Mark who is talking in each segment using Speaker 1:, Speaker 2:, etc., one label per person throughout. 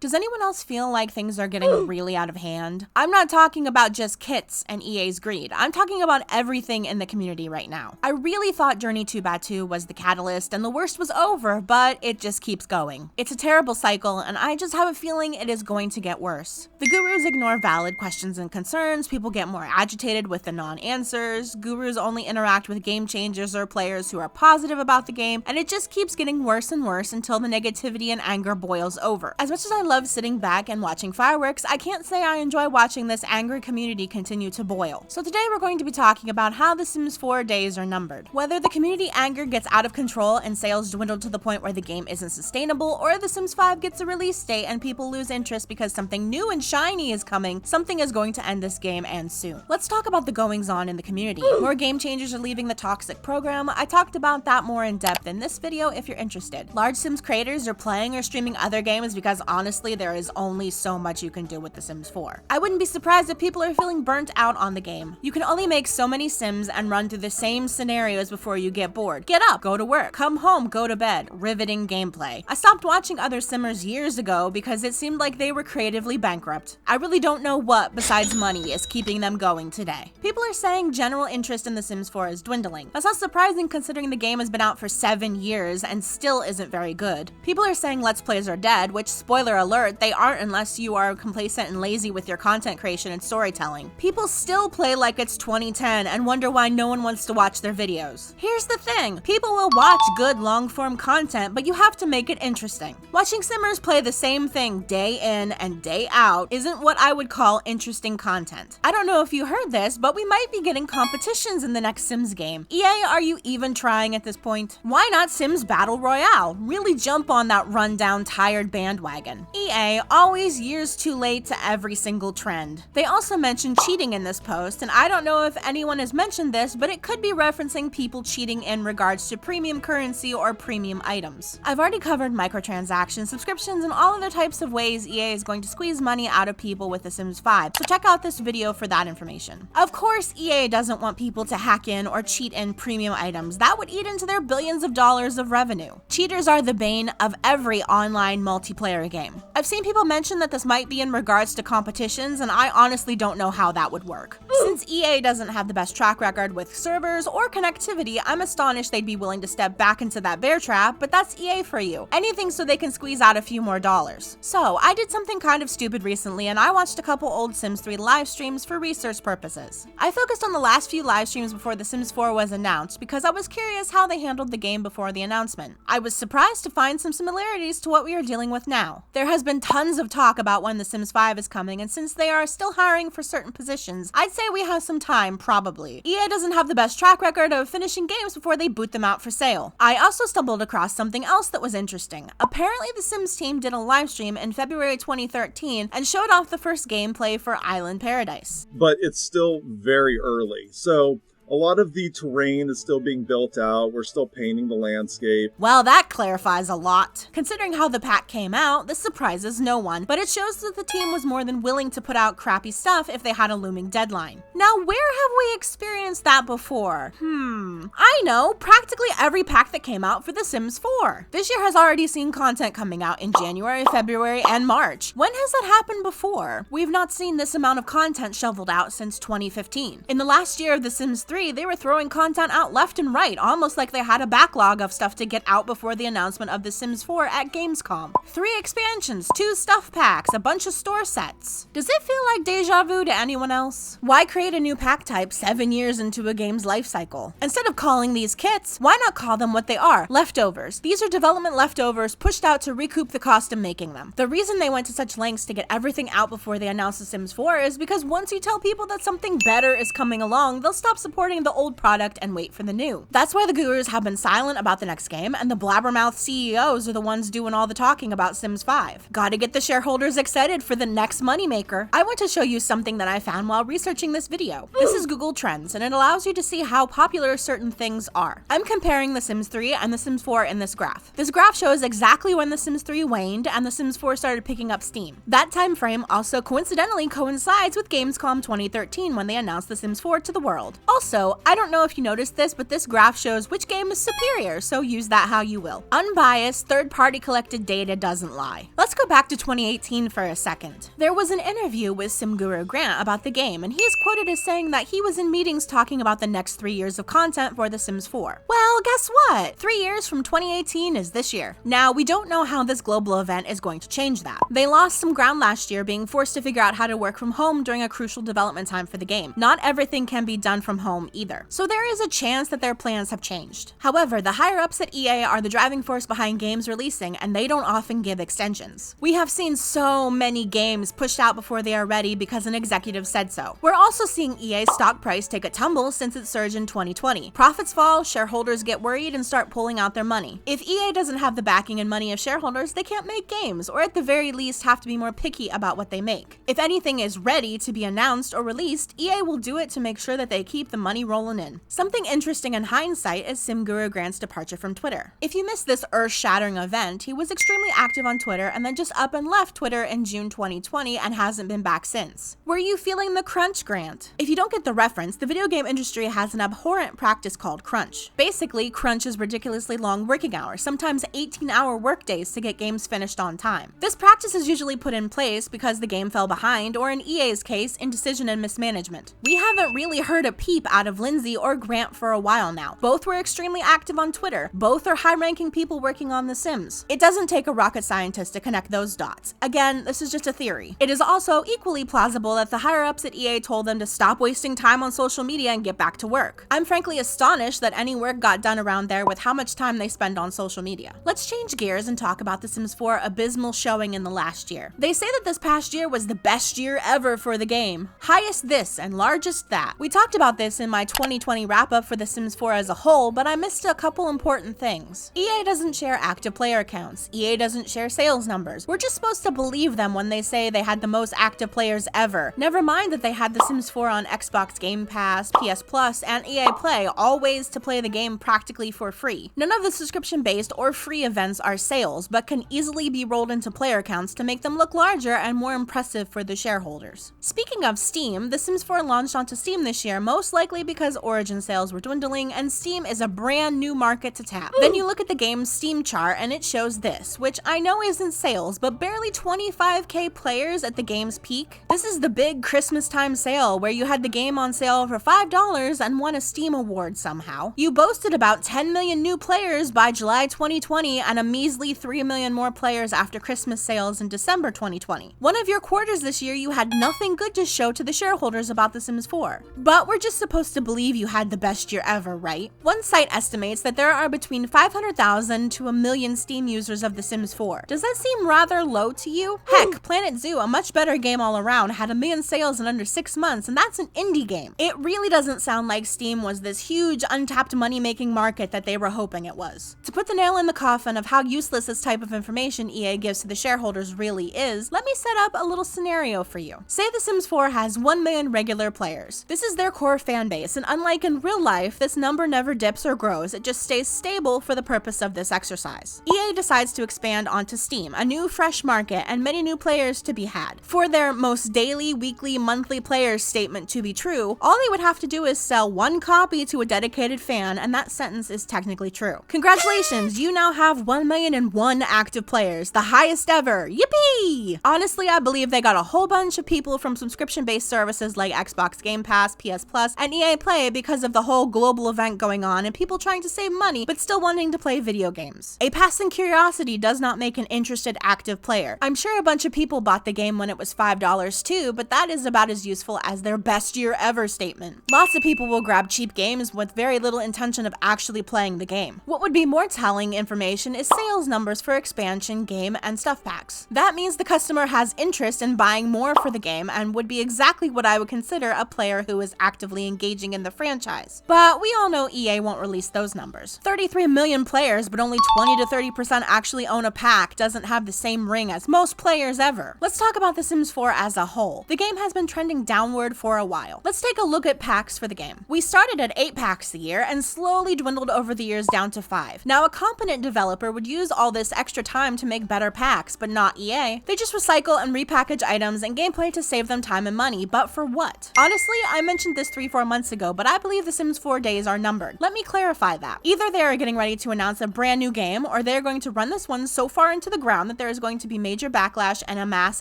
Speaker 1: Does anyone else feel like things are getting really out of hand? I'm not talking about just kits and EA's greed. I'm talking about everything in the community right now. I really thought Journey to Batu was the catalyst and the worst was over, but it just keeps going. It's a terrible cycle, and I just have a feeling it is going to get worse. The gurus ignore valid questions and concerns, people get more agitated with the non-answers, gurus only interact with game changers or players who are positive about the game, and it just keeps getting worse and worse until the negativity and anger boils over. As much as I love sitting back and watching fireworks, I can't say I enjoy watching this angry community continue to boil. So today we're going to be talking about how The Sims 4 days are numbered. Whether the community anger gets out of control and sales dwindle to the point where the game isn't sustainable, or The Sims 5 gets a release date and people lose interest because something new and shiny is coming, something is going to end this game and soon. Let's talk about the goings on in the community. More game changers are leaving the toxic program. I talked about that more in depth in this video if you're interested. Large Sims creators are playing or streaming other games because honestly there is only so much you can do with The Sims 4. I wouldn't be surprised if people are feeling burnt out on the game. You can only make so many Sims and run through the same scenarios before you get bored. Get up, go to work, come home, go to bed. Riveting gameplay. I stopped watching other Simmers years ago because it seemed like they were creatively bankrupt. I really don't know what besides money is keeping them going today. People are saying general interest in The Sims 4 is dwindling. That's not surprising considering the game has been out for 7 years and still isn't very good. People are saying Let's Plays are dead, which, spoiler alert, they aren't unless you are complacent and lazy with your content creation and storytelling. People still play like it's 2010 and wonder why no one wants to watch their videos. Here's the thing, people will watch good long-form content, but you have to make it interesting. Watching Simmers play the same thing day in and day out isn't what I would call interesting content. I don't know if you heard this, but we might be getting competitions in the next Sims game. EA, are you even trying at this point? Why not Sims Battle Royale? Really jump on that rundown, tired bandwagon. EA, always years too late to every single trend. They also mentioned cheating in this post, and I don't know if anyone has mentioned this, but it could be referencing people cheating in regards to premium currency or premium items. I've already covered microtransactions, subscriptions, and all other types of ways EA is going to squeeze money out of people with The Sims 5, so check out this video for that information. Of course, EA doesn't want people to hack in or cheat in premium items. That would eat into their billions of dollars of revenue. Cheaters are the bane of every online multiplayer game. I've seen people mention that this might be in regards to competitions, and I honestly don't know how that would work. Since EA doesn't have the best track record with servers or connectivity, I'm astonished they'd be willing to step back into that bear trap, but that's EA for you. Anything so they can squeeze out a few more dollars. So, I did something kind of stupid recently, and I watched a couple old Sims 3 live streams for research purposes. I focused on the last few live streams before The Sims 4 was announced because I was curious how they handled the game before the announcement. I was surprised to find some similarities to what we are dealing with now. There has been tons of talk about when The Sims 5 is coming, and since they are still hiring for certain positions, I'd say we have some time, probably. EA doesn't have the best track record of finishing games before they boot them out for sale. I also stumbled across something else that was interesting. Apparently the Sims team did a live stream in February 2013 and showed off the first gameplay for Island Paradise.
Speaker 2: But it's still very early, so a lot of the terrain is still being built out. We're still painting the landscape.
Speaker 1: Well, that clarifies a lot. Considering how the pack came out, this surprises no one, but it shows that the team was more than willing to put out crappy stuff if they had a looming deadline. Now, where have we experienced that before? I know, practically every pack that came out for The Sims 4. This year has already seen content coming out in January, February, and March. When has that happened before? We've not seen this amount of content shoveled out since 2015. In the last year of The Sims 3, they were throwing content out left and right, almost like they had a backlog of stuff to get out before the announcement of The Sims 4 at Gamescom. 3 expansions, 2 stuff packs, a bunch of store sets. Does it feel like deja vu to anyone else? Why create a new pack type 7 years into a game's life cycle? Instead of calling these kits, why not call them what they are? Leftovers. These are development leftovers pushed out to recoup the cost of making them. The reason they went to such lengths to get everything out before they announced The Sims 4 is because once you tell people that something better is coming along, they'll stop supporting the old product and wait for the new. That's why the gurus have been silent about the next game, and the blabbermouth CEOs are the ones doing all the talking about Sims 5. Gotta get the shareholders excited for the next moneymaker. I want to show you something that I found while researching this video. This is Google Trends, and it allows you to see how popular certain things are. I'm comparing The Sims 3 and The Sims 4 in this graph. This graph shows exactly when The Sims 3 waned and The Sims 4 started picking up steam. That time frame also coincidentally coincides with Gamescom 2013 when they announced The Sims 4 to the world. Also, Also, I don't know if you noticed this, but this graph shows which game is superior, so use that how you will. Unbiased, third-party collected data doesn't lie. Let's go back to 2018 for a second. There was an interview with Sim Guru Grant about the game, and he is quoted as saying that he was in meetings talking about the next 3 years of content for The Sims 4. Well, guess what? 3 years from 2018 is this year. Now, we don't know how this global event is going to change that. They lost some ground last year being forced to figure out how to work from home during a crucial development time for the game. Not everything can be done from home either. So there is a chance that their plans have changed. However, the higher-ups at EA are the driving force behind games releasing, and they don't often give extensions. We have seen so many games pushed out before they are ready because an executive said so. We're also seeing EA's stock price take a tumble since its surge in 2020. Profits fall, shareholders get worried and start pulling out their money. If EA doesn't have the backing and money of shareholders, they can't make games, or at the very least have to be more picky about what they make. If anything is ready to be announced or released, EA will do it to make sure that they keep the money rolling in. Something interesting in hindsight is Sim Guru Grant's departure from Twitter. If you missed this earth-shattering event, he was extremely active on Twitter and then just up and left Twitter in June 2020 and hasn't been back since. Were you feeling the crunch, Grant? If you don't get the reference, the video game industry has an abhorrent practice called crunch. Basically, crunch is ridiculously long working hours, sometimes 18-hour workdays to get games finished on time. This practice is usually put in place because the game fell behind, or in EA's case, indecision and mismanagement. We haven't really heard a peep out of Lindsay or Grant for a while now. Both were extremely active on Twitter. Both are high-ranking people working on The Sims. It doesn't take a rocket scientist to connect those dots. Again, this is just a theory. It is also equally plausible that the higher-ups at EA told them to stop wasting time on social media and get back to work. I'm frankly astonished that any work got done around there with how much time they spend on social media. Let's change gears and talk about The Sims 4 abysmal showing in the last year. They say that this past year was the best year ever for the game. Highest this and largest that. We talked about this in my 2020 wrap-up for The Sims 4 as a whole, but I missed a couple important things. EA doesn't share active player counts. EA doesn't share sales numbers. We're just supposed to believe them when they say they had the most active players ever. Never mind that they had The Sims 4 on Xbox Game Pass, PS Plus, and EA Play, all ways to play the game practically for free. None of the subscription-based or free events are sales, but can easily be rolled into player counts to make them look larger and more impressive for the shareholders. Speaking of Steam, The Sims 4 launched onto Steam this year, most likely because Origin sales were dwindling, and Steam is a brand new market to tap. Then you look at the game's Steam chart and it shows this, which I know isn't sales, but barely 25k players at the game's peak. This is the big Christmas time sale where you had the game on sale for $5 and won a Steam award somehow. You boasted about 10 million new players by July 2020 and a measly 3 million more players after Christmas sales in December 2020. One of your quarters this year, you had nothing good to show to the shareholders about The Sims 4. But we're just supposed to believe you had the best year ever, right? One site estimates that there are between 500,000 to a million Steam users of The Sims 4. Does that seem rather low to you? Heck, Planet Zoo, a much better game all around, had 1 million sales in under 6 months, and that's an indie game. It really doesn't sound like Steam was this huge, untapped money-making market that they were hoping it was. To put the nail in the coffin of how useless this type of information EA gives to the shareholders really is, let me set up a little scenario for you. Say The Sims 4 has 1 million regular players. This is their core fan base, and unlike in real life, this number never dips or grows, it just stays stable for the purpose of this exercise. EA decides to expand onto Steam, a new fresh market, and many new players to be had. For their most daily, weekly, monthly players statement to be true, all they would have to do is sell 1 copy to a dedicated fan, and that sentence is technically true. Congratulations, you now have 1,000,001 active players, the highest ever. Yippee! Honestly, I believe they got a whole bunch of people from subscription-based services like Xbox Game Pass, PS Plus, and EA Play because of the whole global event going on and people trying to save money but still wanting to play video games. A passing curiosity does not make an interested active player. I'm sure a bunch of people bought the game when it was $5 too, but that is about as useful as their best year ever statement. Lots of people will grab cheap games with very little intention of actually playing the game. What would be more telling information is sales numbers for expansion, game, and stuff packs. That means the customer has interest in buying more for the game and would be exactly what I would consider a player who is actively engaging in the franchise. But we all know EA won't release those numbers. 33 million players, but only 20 to 30% actually own a pack doesn't have the same ring as most players ever. Let's talk about The Sims 4 as a whole. The game has been trending downward for a while. Let's take a look at packs for the game. We started at 8 packs a year and slowly dwindled over the years down to 5. Now, a competent developer would use all this extra time to make better packs, but not EA. They just recycle and repackage items and gameplay to save them time and money, but for what? Honestly, I mentioned this 3-4 months months ago, but I believe The Sims 4 days are numbered. Let me clarify that. Either they are getting ready to announce a brand new game, or they are going to run this one so far into the ground that there is going to be major backlash and a mass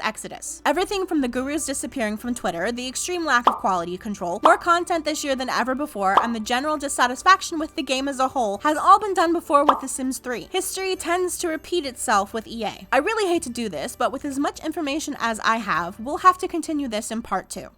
Speaker 1: exodus. Everything from the gurus disappearing from Twitter, the extreme lack of quality control, more content this year than ever before, and the general dissatisfaction with the game as a whole has all been done before with The Sims 3. History tends to repeat itself with EA. I really hate to do this, but with as much information as I have, we'll have to continue this in part 2.